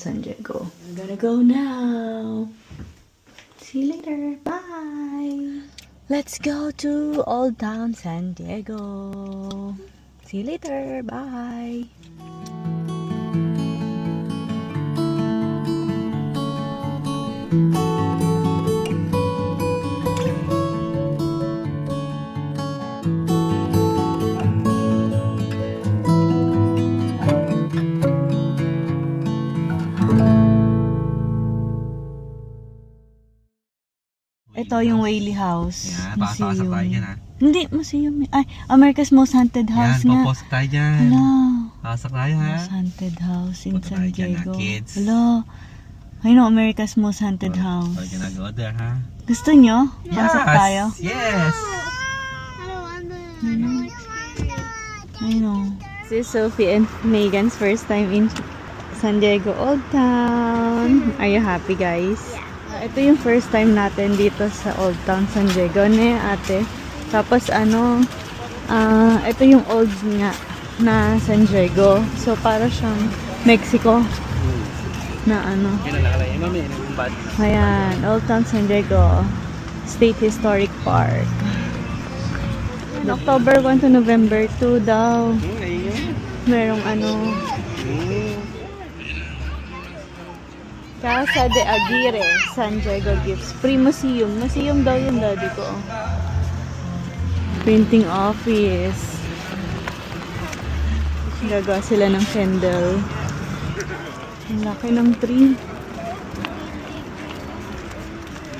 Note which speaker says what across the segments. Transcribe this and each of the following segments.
Speaker 1: San Diego. I'm gonna go now. See you later. Bye. Let's go to Old Town San Diego. See you later. Bye. Ito yung Whaley House.
Speaker 2: Yan, pasok tayo dyan ha.
Speaker 1: Hindi, museum. Ay, America's Most Haunted House
Speaker 2: Yan,
Speaker 1: nga.
Speaker 2: papasok tayo dyan.
Speaker 1: Hala.
Speaker 2: Pasok tayo ha.
Speaker 1: Most Haunted House in
Speaker 2: Punta
Speaker 1: San
Speaker 2: tayo dyan,
Speaker 1: Diego.
Speaker 2: kids.
Speaker 1: Hala. I know America's Most Haunted House.
Speaker 2: Tayo dyan nag-go there ha.
Speaker 1: Gusto nyo? Pasok tayo?
Speaker 2: Yes!
Speaker 3: I don't want to. I don't like scary.
Speaker 1: I know. This is Sophie and Megan's first time in San Diego Old Town. Are you happy, guys? Ito yung first time natin dito sa Old Town San Diego ni ate. Tapos ito yung old nga na San Diego. So para siyang Mexico na ano. Ayan, Old Town San Diego State Historic Park. October 1 to November 2 daw. Merong Casa de Aguirre, San Diego Gifts. Free museum. Museum daw yun, daddy ko. Printing office. Gagawa sila ng candle. Ang laki ng tree.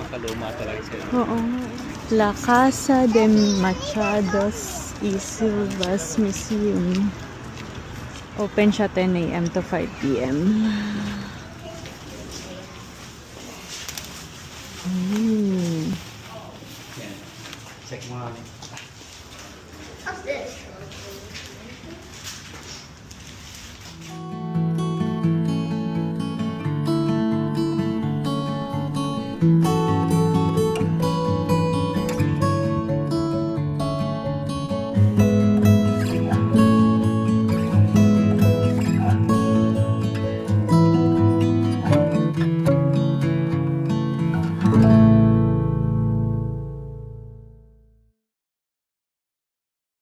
Speaker 2: Makaluma talaga sila.
Speaker 1: Oo. La Casa de Machados y Silvas Museum. Open siya 10 a.m. to 5 p.m.
Speaker 2: Check mo namin.
Speaker 3: What's this?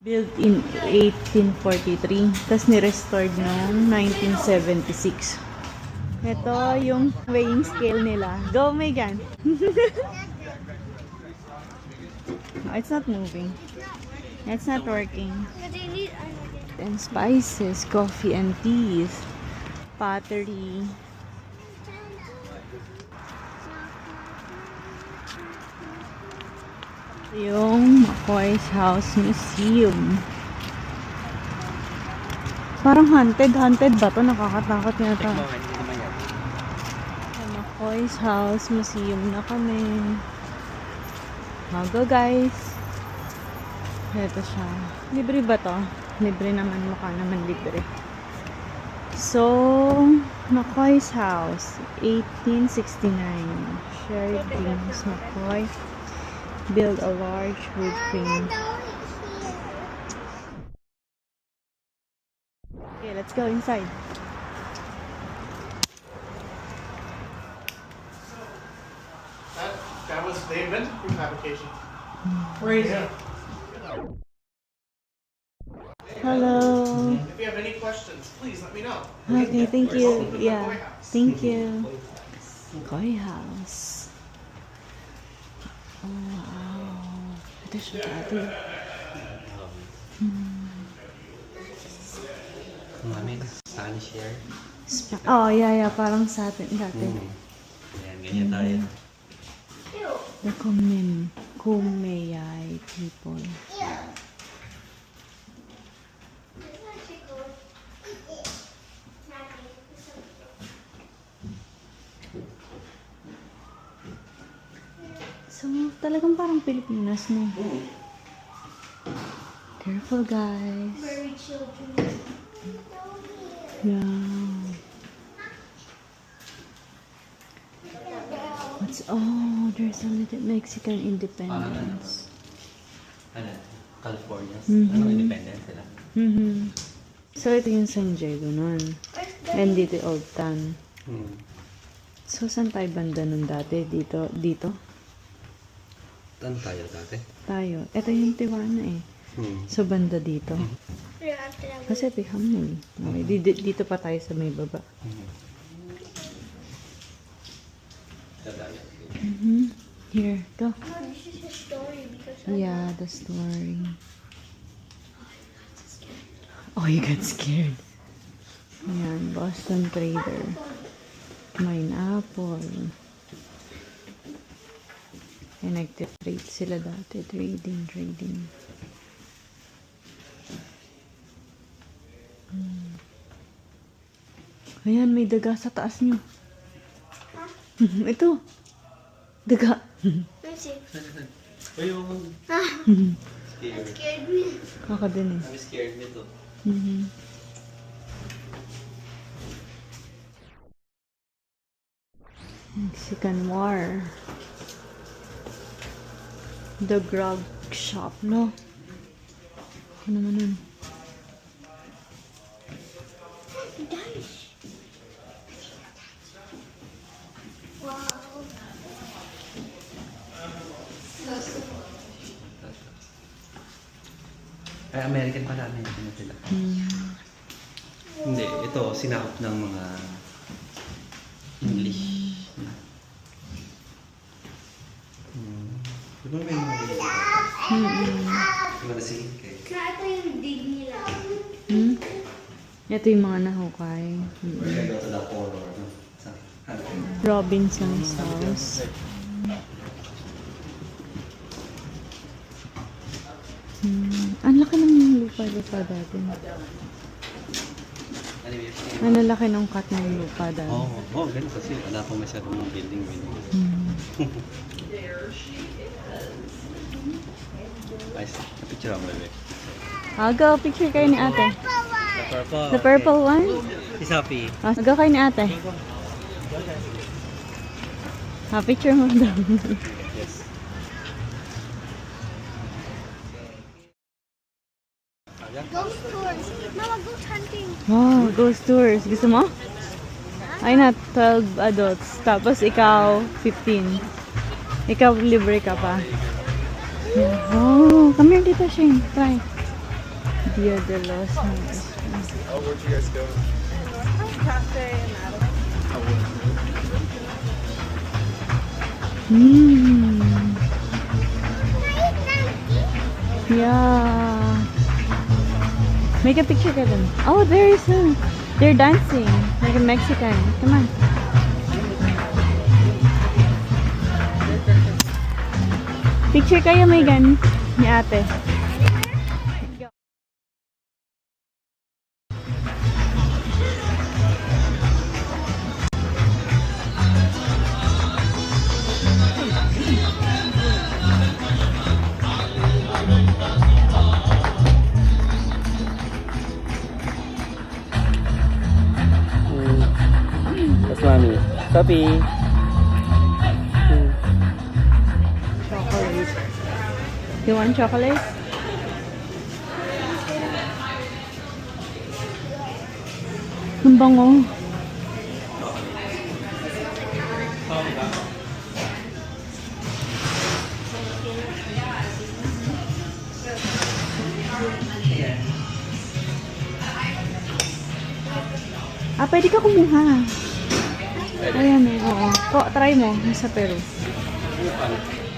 Speaker 1: Built in 1843. Tapos ni-restored noong 1976. Ito yung weighing scale nila. Go, Megan! No, it's not moving. It's not working.
Speaker 3: Because you need.
Speaker 1: And spices, coffee and teas, pottery. Yung McCoy's House Museum. Parang haunted ba to? Nakakatakot yata. McCoy's House Museum na kami. Go guys. Ito siya. Libre ba to? Libre naman. Mukha naman libre. So, McCoy's House 1869. Sherry James McCoy build a large wood frame. Okay, let's go inside.
Speaker 4: That was the invented prefabrication. Crazy.
Speaker 1: Hello.
Speaker 4: If you have any questions, please let me know.
Speaker 1: Okay, thank you.
Speaker 4: Welcome to
Speaker 1: Yeah,
Speaker 4: McCoy House.
Speaker 1: thank you. McCoy House. Oh, wow. Ito siya dati.
Speaker 2: Namin, sunny share.
Speaker 1: Oh, yeah, parang sa atin dati.
Speaker 2: Ayan, ganyan tayo.
Speaker 1: The Kumeyaay people. So, talagang parang Pilipinas, no? Careful, guys.
Speaker 3: Very children.
Speaker 1: Yeah. There's a little Mexican independence.
Speaker 2: Ano? California.
Speaker 1: Mhm.
Speaker 2: Ano, independent sila?
Speaker 1: So, ito yung San Diego nun. And dito Old Town. So, saan tayo banda nun dati? Dito? Dito?
Speaker 2: Ano tayo dati?
Speaker 1: Tayo. Ito yung Tijuana eh. So, banda dito. Kasi piham mo eh. Okay, dito pa tayo sa may baba. Here, go.
Speaker 3: No, this is a story because
Speaker 1: Yeah, the story. Oh, you got scared. Ayan, Boston Trader. Mine apple. And nag-trade sila dati. Trading. Ayan, may daga sa taas nyo. Ito. Daga.
Speaker 3: let's see.
Speaker 2: Ayun.
Speaker 3: That scared me.
Speaker 1: Ako din eh.
Speaker 2: I'm scared nito.
Speaker 1: Mexican War. The grog shop, no? Ano naman nun?
Speaker 3: Nice. Wow.
Speaker 2: Ay, American pala. American na sila. Hindi, ito, sinakop ng mga English. Di ba may mga ganyan dito? Diba sige? Okay.
Speaker 3: Kaya ito yung dig nila.
Speaker 1: Ito yung mga nahukay.
Speaker 2: We're gonna go to the horror. No? Sa,
Speaker 1: Robinson's house. Ang laki ng lupa dati.
Speaker 2: anyway,
Speaker 1: Ang laki ng cut ng lupa dati.
Speaker 2: ganun kasi wala pong masyadong mga building. Nice. Picture ako, bebe.
Speaker 1: I'll go. Picture kayo ni ate.
Speaker 2: The purple.
Speaker 1: The purple one?
Speaker 2: Is happy.
Speaker 1: Go kayo ni ate. Picture mo daw.
Speaker 2: Yes.
Speaker 3: Ghost tours. Mama, ghost hunting.
Speaker 1: Wow, ghost tours. Gusto mo? Ay na, 12 adults. Tapos ikaw, 15. Ikaw, libre ka pa. Oh, come here dito, Shane. Try. Dia de los Muertos.
Speaker 4: Oh, where'd you guys go?
Speaker 1: Yeah. Make a picture, Kevin. Oh, there is a. They're dancing like a Mexican. Come on. Picture kayo, Megan. Ni ate.
Speaker 2: That's mommy. Puppy.
Speaker 1: Chocolate. You want chocolate? Ang bango. Pwede ka kumuha. Ayan eh, oo. Try mo, sa Peru.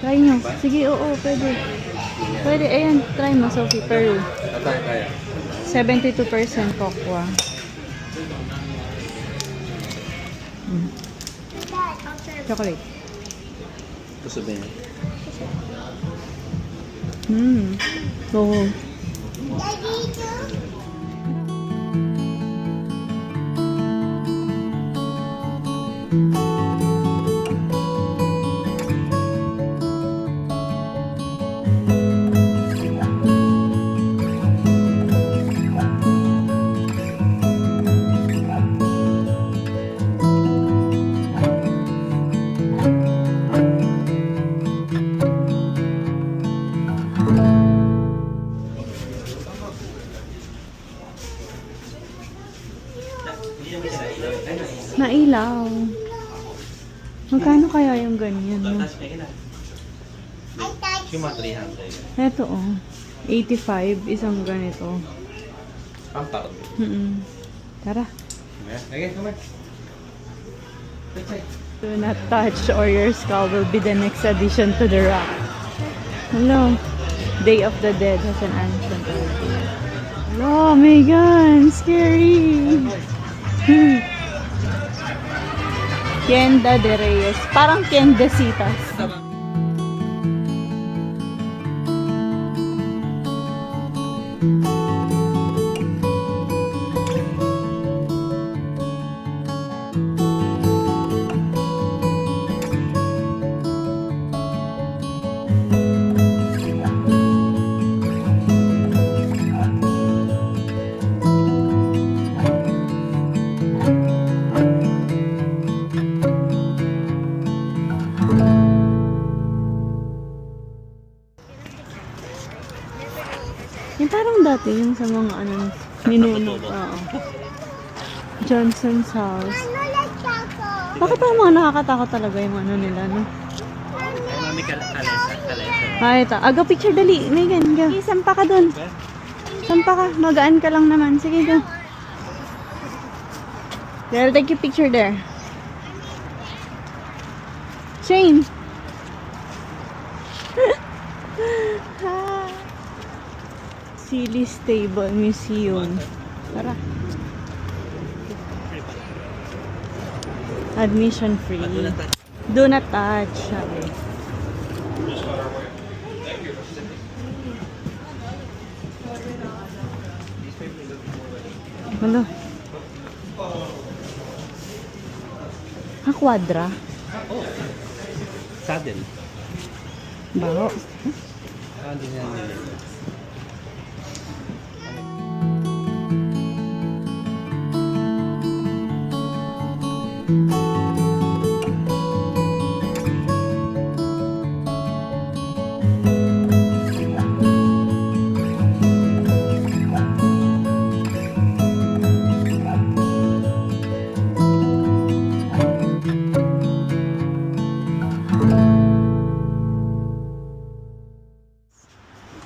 Speaker 1: Try nyo. Sige, oo, pwede. Pwede, ayan, try mo, Sophie, Peru.
Speaker 2: Kaya.
Speaker 1: 72% cocoa. Chocolate.
Speaker 2: Gusto ba yan?
Speaker 1: Oo. Magkano kaya yung ganyan? No?
Speaker 2: Tapos may ilan? Yung mga 300.
Speaker 1: Ito oh. 85, isang ganito.
Speaker 2: Pampar.
Speaker 1: Tara.
Speaker 2: Lagay, kumay.
Speaker 1: Do not touch or your skull will be the next addition to the rock. Hello. Day of the Dead has an ancient origin. Hello, Megan! Scary! Tienda de Reyes. Parang tiendecitas. Yung parang dati, yung sa mga ano, ninuno. Oo. Johnson's house. Bakit parang mga nakakatakot talaga yung ano nila, no?
Speaker 2: Mami kalesa.
Speaker 1: Ah, ito. Aga, picture dali. Megan, go. Sampa ka dun. Sampa ka. Magaan ka lang naman. Sige, go. There, take your picture there. Shane. Silly Stable Museum. Tara. Admission free. Do not touch. Sabi. Ano? Quadra.
Speaker 2: Oh. Saddle.
Speaker 1: Baho.
Speaker 2: Ah, hindi na nila.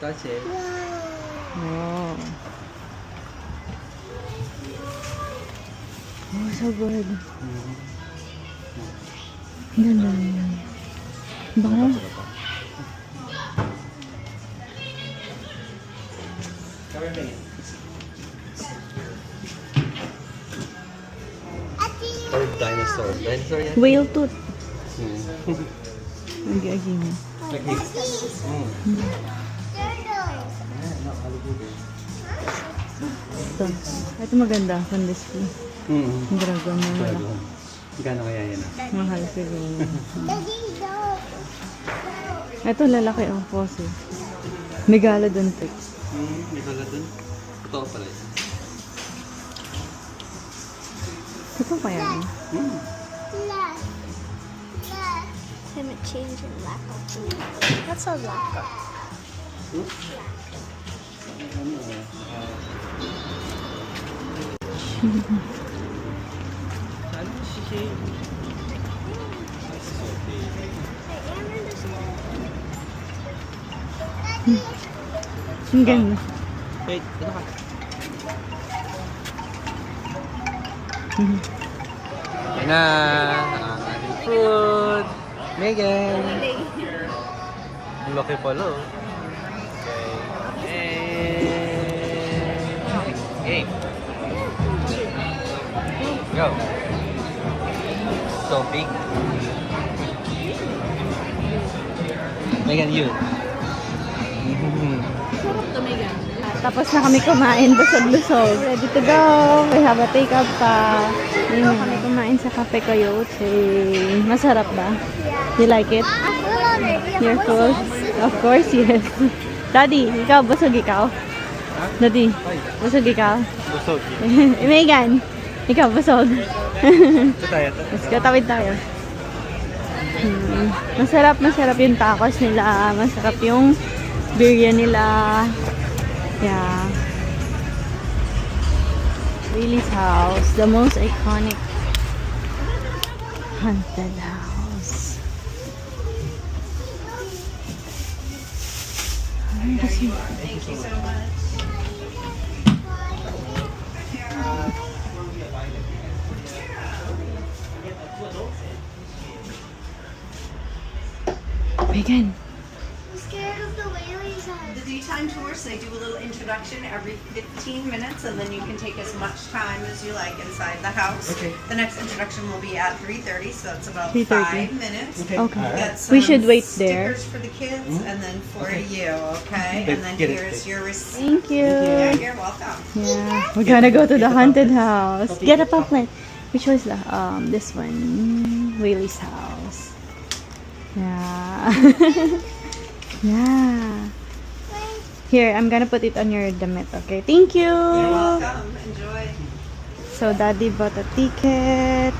Speaker 2: Touch it.
Speaker 1: Wow. Oh, so good. Ganda. Bango.
Speaker 2: Or dinosaur. Dinosaur yan?
Speaker 1: Whale tooth.
Speaker 2: Hmm.
Speaker 1: Agi-agi mo.
Speaker 2: Like this.
Speaker 1: Ito. Ito maganda. From display. Ang dragon na wala.
Speaker 2: Gano'n kaya yan?
Speaker 1: Mahal siguro. Ito lalaki ang fossil. Megalodon text.
Speaker 2: May pala dun. Totoo pala yun.
Speaker 1: Ito kaya yun?
Speaker 3: Him a change in lacquer. That's a lacquer.
Speaker 2: Saan si Shane?
Speaker 1: Ang ganda.
Speaker 2: Wait, ano ka? Yan na! Ang ating food! Megan! Ang laki pala oh. Okay. Game! Go! So big! Megan, you!
Speaker 1: Tapos na kami kumain, busog-lusog. Ready to go. We have a take-out pa. Ayun, kami kumain sa Cafe Coyote. Masarap ba? You like it?
Speaker 3: I'm full already.
Speaker 1: You're full? Of course, yes. Daddy, ikaw, busog ikaw? Daddy, busog ikaw?
Speaker 2: Busog.
Speaker 1: Megan, ikaw, busog?
Speaker 2: Ito tayo.
Speaker 1: Let's go, tawid tayo. Masarap yung tacos nila. Masarap yung biryani nila. Yeah. Willie's house. The most iconic haunted house.
Speaker 5: Thank you so much.
Speaker 1: Megan.
Speaker 3: I'm scared of the Whaley's
Speaker 5: The
Speaker 3: house.
Speaker 5: daytime tours, they do a little introduction every 15 minutes, and then you can take as much time as you like inside the house.
Speaker 2: Okay.
Speaker 5: The next introduction will be at 3:30, so that's about
Speaker 1: 3:30.
Speaker 5: 5 minutes.
Speaker 2: Okay.
Speaker 1: Okay.
Speaker 5: We got
Speaker 1: We
Speaker 5: some
Speaker 1: should wait there.
Speaker 5: Stickers for the kids, and then for
Speaker 2: Okay.
Speaker 5: you, okay?
Speaker 2: Wait,
Speaker 5: And then
Speaker 2: get it,
Speaker 5: here's
Speaker 2: wait.
Speaker 5: your receipt.
Speaker 1: Thank you.
Speaker 5: Yeah, you're welcome.
Speaker 1: Yeah, we're gonna go to the haunted house. Get a pamphlet. Which was the this one, Whaley's house. Yeah. Yeah. Here, I'm gonna put it on your damit. Okay. Thank you.
Speaker 5: You're welcome. Enjoy.
Speaker 1: So, Daddy bought a ticket.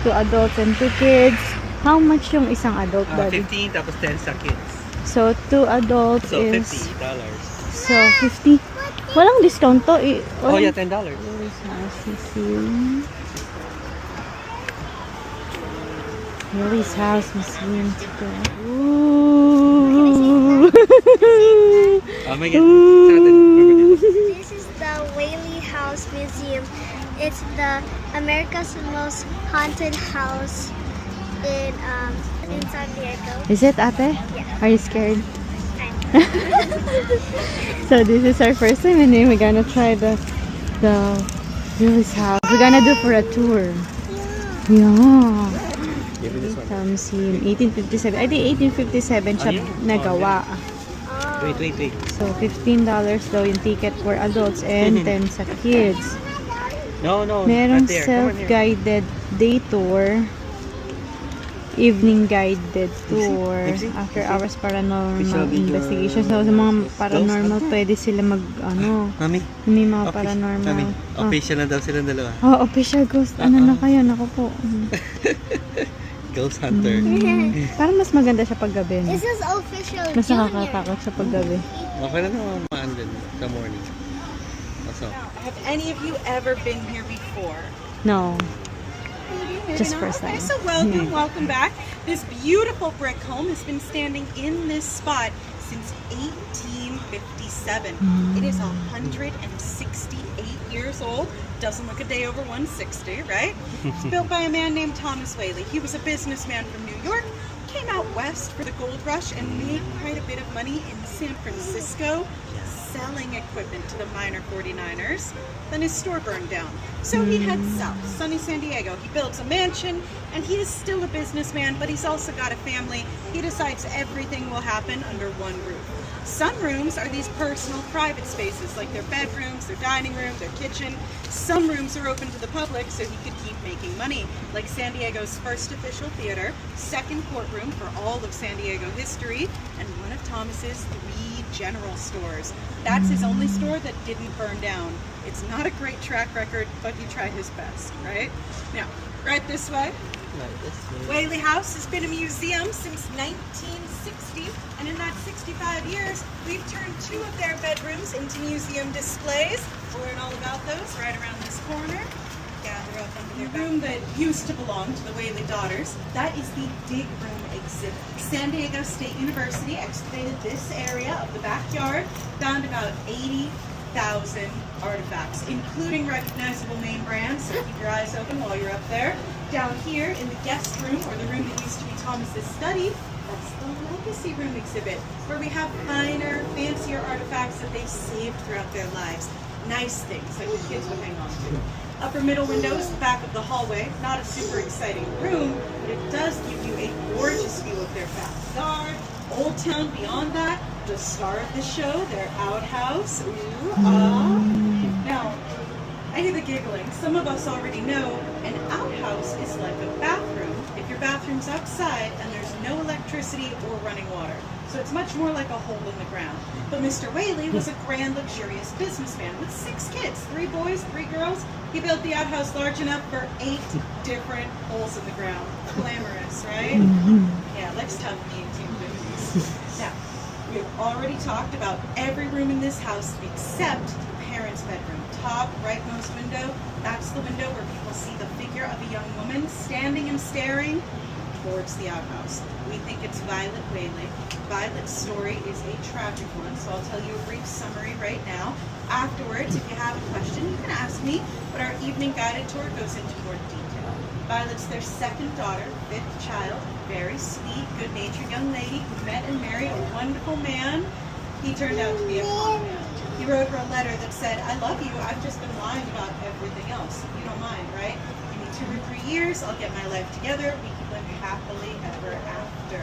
Speaker 1: 2 adults and 2 kids. How much yung isang adult, Daddy?
Speaker 2: 15 tapos 10 sa kids.
Speaker 1: So, 2 adults
Speaker 2: So,
Speaker 1: is...
Speaker 2: $50.
Speaker 1: So, 50. Walang discount to.
Speaker 2: Oh, yeah,
Speaker 1: Walang-
Speaker 2: $10.
Speaker 1: Where's house? Museum. Lily's house museum today. Ooh.
Speaker 2: Oh my God. Sa atin.
Speaker 3: This is the Whaley House Museum. It's the America's most haunted house in San Diego.
Speaker 1: Is it, ate?
Speaker 3: Yeah.
Speaker 1: Are you scared? So this is our first time and then we're gonna try the Lily's house. We're gonna do for a tour. Yeah.
Speaker 2: Give me this one.
Speaker 1: Museum, 1857. I think 1857 siya
Speaker 2: Ano yun?
Speaker 1: nagawa.
Speaker 2: Wait.
Speaker 1: So, $15 daw yung ticket for adults and 10 sa kids.
Speaker 2: No,
Speaker 1: Merong
Speaker 2: not there. Come on here.
Speaker 1: self-guided day tour, evening guided tour,
Speaker 2: Dipsy?
Speaker 1: after
Speaker 2: Dipsy?
Speaker 1: hours paranormal
Speaker 2: Visual video.
Speaker 1: investigation. So, sa mga paranormal, pwede sila mag,
Speaker 2: Mami.
Speaker 1: may mga
Speaker 2: Mami.
Speaker 1: paranormal.
Speaker 2: Official na daw silang dalawa.
Speaker 1: Oh, official ghost. Ano na kayo? Naku po.
Speaker 2: Ghost hunter.
Speaker 1: Parang mas maganda siya paggabi. No?
Speaker 3: This is official
Speaker 1: Mas
Speaker 3: junior.
Speaker 1: nakakatakot sa paggabi.
Speaker 2: Okay na naman maan din sa morning. Also,
Speaker 6: Have any of you ever been here before?
Speaker 1: No.
Speaker 6: Maybe
Speaker 1: Just
Speaker 6: not.
Speaker 1: first
Speaker 6: Okay,
Speaker 1: time.
Speaker 6: so welcome back. This beautiful brick home has been standing in this spot since 1857. It is 168 years old. Doesn't look a day over 160, right? It's built by a man named Thomas Whaley. He was a businessman from New York, came out west for the gold rush, and made quite a bit of money in San Francisco selling equipment to the minor 49ers. Then his store burned down. So he heads south, sunny San Diego. He builds a mansion, and he is still a businessman, but he's also got a family. He decides everything will happen under one roof. Some rooms are these personal private spaces, like their bedrooms, their dining room, their kitchen. Some rooms are open to the public so he could keep making money, like San Diego's first official theater, second courtroom for all of San Diego history, and one of Thomas's 3 general stores. That's his only store that didn't burn down. It's not a great track record, but he tried his best, right? Now, right this way. Whaley House has been a museum since 1960, and in that 65 years, we've turned 2 of their bedrooms into museum displays. We'll learn all about those right around this corner. Gather up under their room that used to belong to the Whaley daughters. That is the Dig Room exhibit. San Diego State University excavated this area of the backyard, found about 80,000 artifacts, including recognizable name brands, so keep your eyes open while you're up there. Down here in the guest room, or the room that used to be Thomas's study, that's the Legacy Room exhibit, where we have finer, fancier artifacts that they've saved throughout their lives. Nice things that the kids would hang on to. Upper middle window is the back of the hallway. Not a super exciting room, but it does give you a gorgeous view of their backyard. Old Town beyond that, the star of the show, their outhouse. Ooh, ah. Now, I hear the giggling. Some of us already know an outhouse is like a bathroom if your bathroom's outside and there's no electricity or running water. So it's much more like a hole in the ground. But Mr. Whaley was a grand, luxurious businessman with 6 kids, 3 boys, 3 girls. He built the outhouse large enough for 8 different holes in the ground. Glamorous, right? Yeah, like stuff in the 1850s. Now, we've already talked about every room in this house except the parents' bedroom. Top rightmost window, that's the window where people see the figure of a young woman standing and staring towards the outhouse. We think it's Violet Whaley. Violet's story is a tragic one, so I'll tell you a brief summary right now. Afterwards, if you have a question, you can ask me, but our evening guided tour goes into more detail. Violet's their second daughter, fifth child, very sweet, good-natured young lady who met and married a wonderful man. He turned out to be a con man. He wrote her a letter that said, "I love you, I've just been lying about everything else. You don't mind, right? Give me 2 or 3 years, I'll get my life together, we can live happily ever after."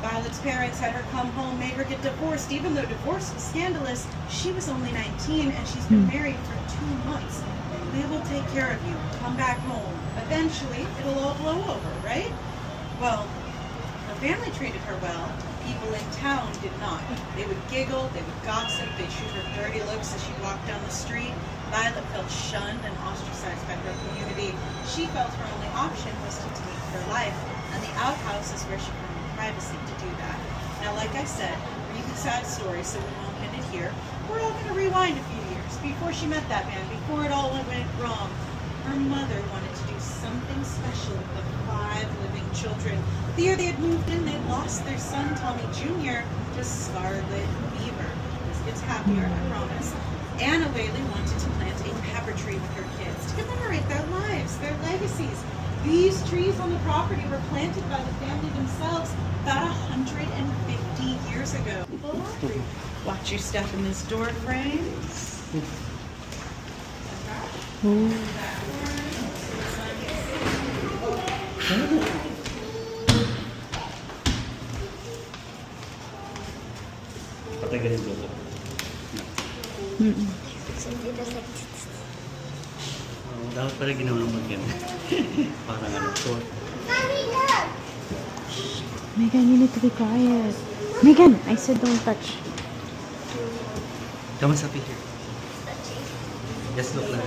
Speaker 6: Violet's parents had her come home, made her get divorced. Even though divorce was scandalous, she was only 19 and she's been married for 2 months. "We will take care of you. Come back home. Eventually, it'll all blow over, right?" Well, her family treated her well. People in town did not. They would giggle, they would gossip, they'd shoot her dirty looks as she walked down the street. Violet felt shunned and ostracized by her community. She felt her only option was to take her life, and the outhouse is where she found privacy to do that. Now, like I said, really sad story, so we won't end it here. We're all going to rewind a few years. Before she met that man, before it all went wrong, her mother wanted to do something special with the 5 living children. The year they had moved in, they lost their son, Tommy Jr., to scarlet fever. This gets happier, I promise. Anna Whaley wanted to plant a pepper tree with her kids to commemorate their lives, their legacies. These trees on the property were planted by the family themselves about 150 years ago. Watch your step in this door frame.
Speaker 2: Patagalin ko ito. Dapat pala ginawa ng mag-ganda. Parang ano, short.
Speaker 1: Megan, you need to be quiet. Megan, I said don't touch.
Speaker 2: Come sa picture. Just look lang.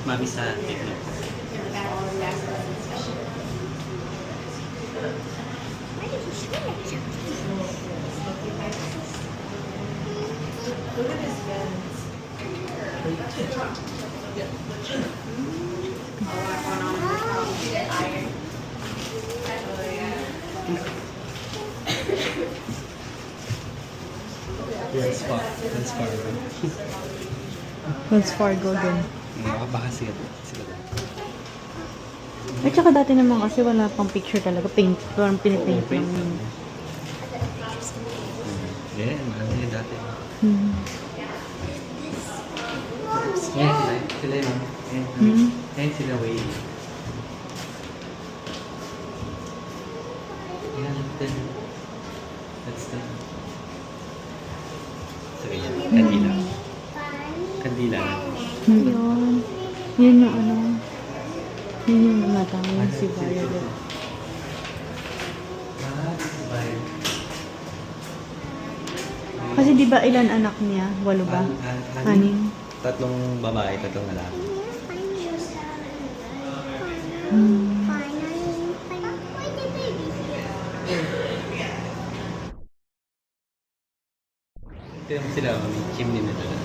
Speaker 2: Mami sa picture. Wells Fargo.
Speaker 1: Wells Fargo din.
Speaker 2: Baka sila.
Speaker 1: At saka dati naman kasi wala pang picture talaga. Paint. Parang pinipaint lang yun.
Speaker 2: Yeah, mahal nila dati. Sila yun. Yan sila way. Yan, that's the... So, yan. Kandila. Kandila.
Speaker 1: Yun. Yun yung ano. Yun yung matawag si Violet. Kasi di ba ilan anak niya? 8 ba? 6?
Speaker 2: 3 babae, 3 lalaki. Ito yung sila, may chimney na dala.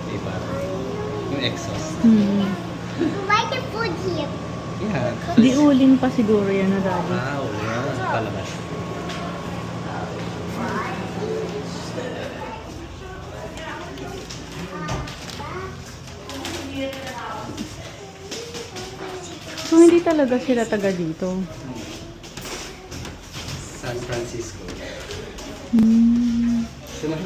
Speaker 2: May parang yung exhaust.
Speaker 3: Why the food here?
Speaker 2: Yeah.
Speaker 1: Di ulin pa siguro yan na dati.
Speaker 2: Wow, yan. Palabas.
Speaker 1: So, hindi talaga sila taga dito.
Speaker 2: San Francisco. So, lahat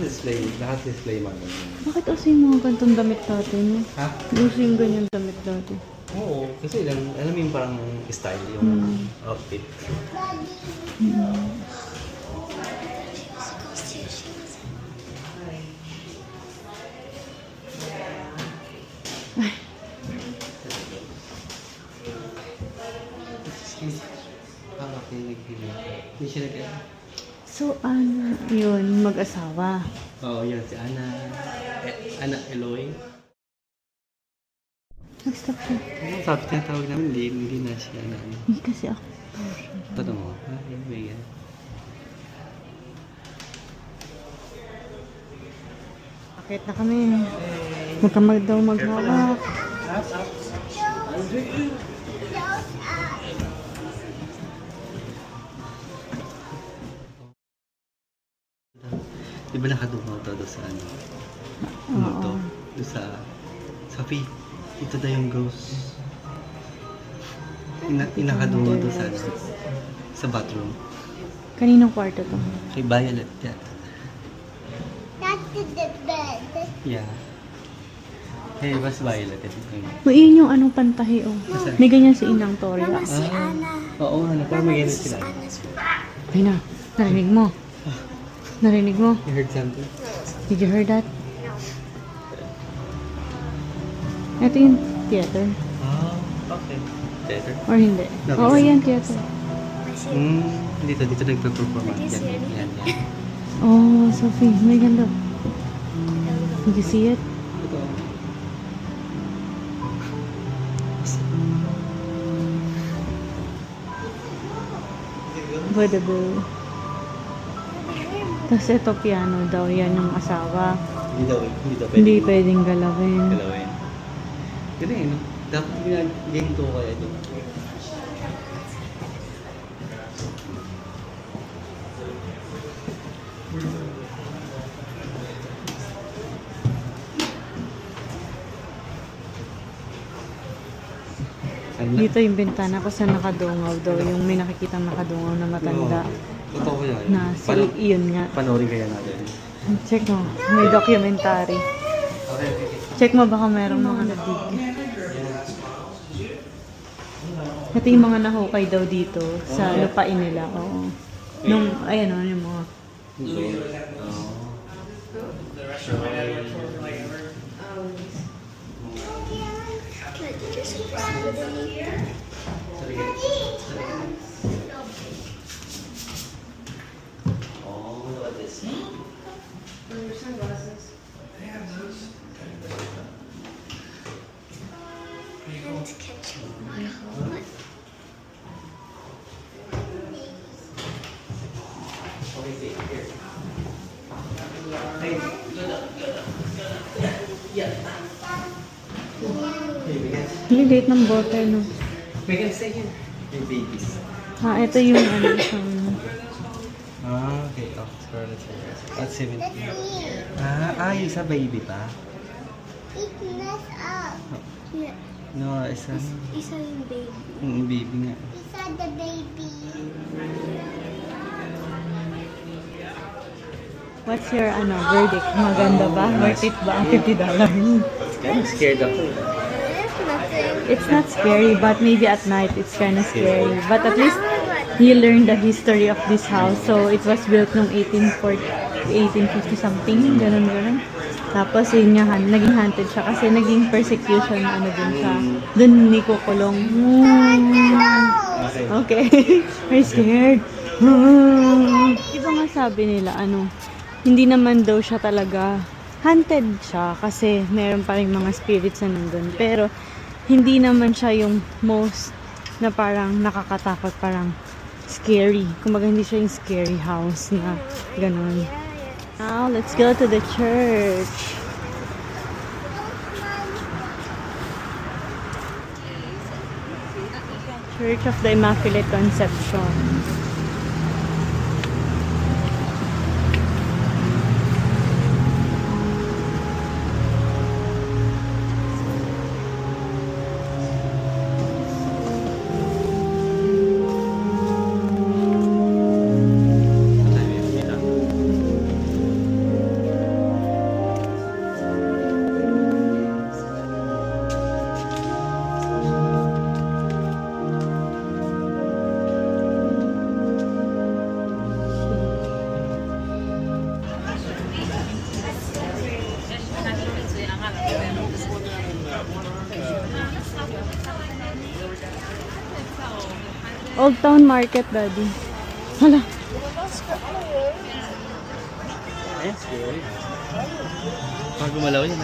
Speaker 2: display mga ganyan.
Speaker 1: Bakit uso yung mga gantong damit dati, no?
Speaker 2: Ha?
Speaker 1: Uso yung ganyan damit dati.
Speaker 2: Oo, kasi alam mo yung parang style, yung outfit. Okay, nagbili. Hindi siya nag-
Speaker 1: So, ano, yun, mag-asawa.
Speaker 2: Oo, yan. Si Ana. Ana Eloy.
Speaker 1: Nag-stop siya.
Speaker 2: Sabi tinatawag namin, hindi na siya na ano.
Speaker 1: Hindi kasi ako.
Speaker 2: Ito mo. May yan.
Speaker 1: Bakit na kami? Huwag ka daw maghawak.
Speaker 2: Di ba nakadungaw to doon sa ano? Multo. Doon sa... Sabi, ito na yung ghost. Inakadungaw doon sa ano? Sa bathroom.
Speaker 1: Kaninong kwarto to?
Speaker 2: Kay Violet yan.
Speaker 3: That's the bed.
Speaker 2: Yeah. Hey, was Violet.
Speaker 1: Yun yung anong pantahi, oh.
Speaker 2: Nasaan?
Speaker 1: May ganyan si Inang Toria.
Speaker 3: Si Anna.
Speaker 2: Oo, ano pa, may ganit
Speaker 3: This is
Speaker 2: sila.
Speaker 3: Anna's room.
Speaker 1: Ay na, narinig mo. Narinig mo.
Speaker 2: You heard something?
Speaker 1: Did you hear that? Ito yung theater.
Speaker 2: Oh, okay. Theater?
Speaker 1: Or hindi?
Speaker 2: No,
Speaker 1: Oo,
Speaker 2: it's-
Speaker 1: yan, theater.
Speaker 2: Dito nagpe-perform.
Speaker 3: Did you see
Speaker 2: Yan,
Speaker 3: anything?
Speaker 2: yan.
Speaker 1: Oh, Sophie, may ganda. Did you see it?
Speaker 2: Ito.
Speaker 1: Audible. Tapos ito piano daw, yan yung asawa.
Speaker 2: Hindi daw
Speaker 1: Hindi pwedeng galawin.
Speaker 2: galawin. Galing, no? Dapat ginagawa ko kaya ito.
Speaker 1: Dito yung bintana ko sa nakadungaw daw, yung may nakikitang nakadungaw na matanda.
Speaker 2: Totoo yan.
Speaker 1: Na si iyon nga.
Speaker 2: Panoorin kaya natin.
Speaker 1: Check mo, may documentary.
Speaker 2: Okay.
Speaker 1: Check mo baka merong mga nabig. Ito yung mga nahukay daw dito sa lupain nila. Oo. Nung, ayan o, yung mga.
Speaker 3: Good, you're supposed to be
Speaker 2: Oh, look at this.
Speaker 3: Hands catching water.
Speaker 1: Ang liit ng bote, no?
Speaker 2: We can stay here. Hey, babies.
Speaker 1: Ito yung ano, isang...
Speaker 2: Okay. Oh, Scarlet Fingers. At 17. Yung sa baby pa?
Speaker 3: It messed up. Yeah,
Speaker 2: No, isa.
Speaker 3: isa yung baby.
Speaker 2: Yung baby nga.
Speaker 3: Isa the baby.
Speaker 1: What's your, verdict? Maganda ba? Worth it ba ang $50?
Speaker 2: Kind of scared ako.
Speaker 3: There's nothing.
Speaker 1: It's not scary, but maybe at night it's kind of scary. But at least you learn the history of this house. So it was built noong 1850 something, ganun. Tapos yun nga, naging haunted siya kasi naging persecution din siya. Doon ni kukulong. Okay. Are you scared? Iba nga sabi nila, hindi naman daw siya talaga haunted siya kasi meron pa rin mga spirits na nandun. Pero hindi naman siya yung most na parang nakakatakot, parang scary. Kumbaga hindi siya yung scary house na ganun. Now, let's go to the church. Church of the Immaculate Conception. Old Town Market, Daddy. Hala.
Speaker 2: Ayan, scary. Pag gumalaw yun,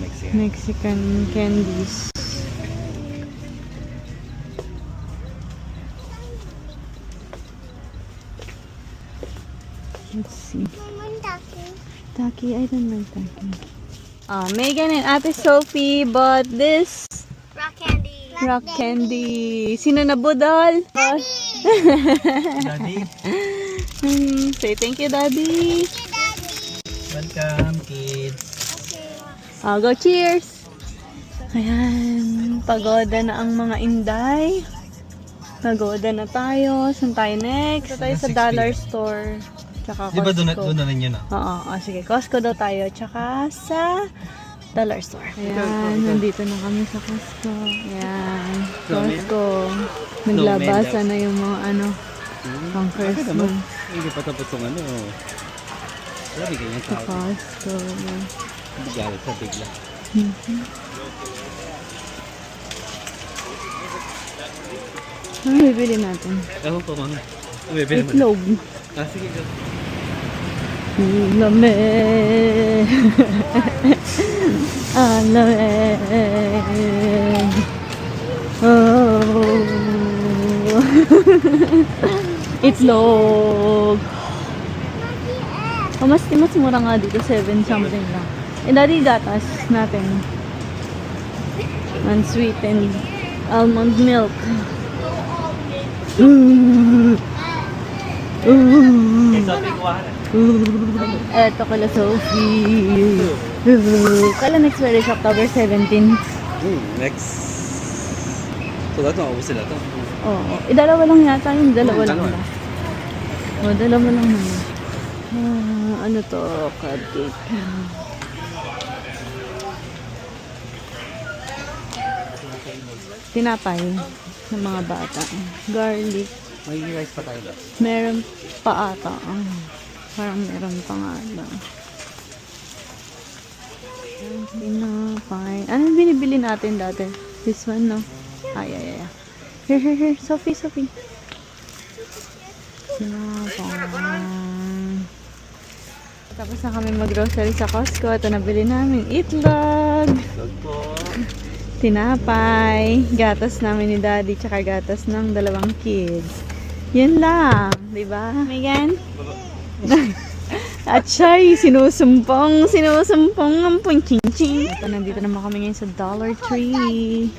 Speaker 2: Mexican.
Speaker 1: Mexican candies. Let's see. Taki, I don't like Taki. Megan and Ate Sophie bought this
Speaker 3: Rock candy.
Speaker 1: rock candy. Sino na budol?
Speaker 2: Daddy?
Speaker 1: Say thank you, Daddy.
Speaker 3: Daddy.
Speaker 2: Welcome, kids.
Speaker 1: Go cheers! Ayan, pagoda na ang mga inday. Pagoda na tayo. Saan tayo next? Ito tayo sa
Speaker 2: 6
Speaker 1: dollar
Speaker 2: p.m.
Speaker 1: store. Tsaka
Speaker 2: Di ba doon
Speaker 1: Costco.
Speaker 2: na rin yun
Speaker 1: Oo, sige. Costco daw tayo. Tsaka sa dollar store. Ayan, nandito na kami sa Costco. Ayan, Costco. Naglabasa na yung mga ano, pang Christmas.
Speaker 2: Hindi pa tapos yung ano. Sabi ganyan
Speaker 1: Sa Costco.
Speaker 2: Hindi galit sa bigla.
Speaker 1: Ano bibili natin?
Speaker 2: Ewan ko mga. Bibili mo.
Speaker 1: Itlog.
Speaker 2: Sige go.
Speaker 1: Lame. Lame. Oh. Itlog. Oh, mas mura nga dito, 7 something lang. Daddy, gatas natin. Unsweetened almond milk. Eto kala Sophie. Kala next Friday, October 17.
Speaker 2: Next. So, ito, maubos sila ito.
Speaker 1: Oo. Dalawa lang yata yung dalawa lang.
Speaker 2: Dalawa.
Speaker 1: Dalawa lang naman. Ano to? Crab cake. Tinapay ng mga bata. Garlic.
Speaker 2: May rice pa tayo ba?
Speaker 1: Meron pa ata. Parang meron pa nga lang. Tinapay. Ano binibili natin dati? This one, no? Ay. Here. Sophie. Tinapay. Tapos na kami mag-grocery sa Costco. Ito nabili namin. Itlog.
Speaker 2: Itlog po.
Speaker 1: Tinapay. Gatas namin ni Daddy. Tsaka gatas ng 2 kids. Yun lang. Diba, Megan? At siya'y sinusumpong ang punching-ching. Ito, nandito naman kami ngayon sa Dollar Tree.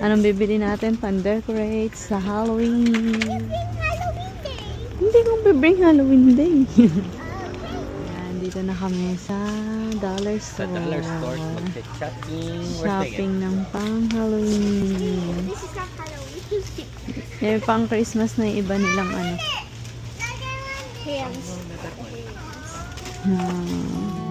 Speaker 1: Anong bibili natin? Pan-decorate sa Halloween. Hindi kong bibring Halloween Day. Yan, dito na kami sa Dollar
Speaker 2: Sa
Speaker 1: Store.
Speaker 2: dollar store, mag-shopping.
Speaker 1: Shopping ng pang-Halloween.
Speaker 3: This is not Halloween.
Speaker 1: Eh, pang-Christmas na yung iba nilang ano.
Speaker 3: Hands.
Speaker 1: Ah.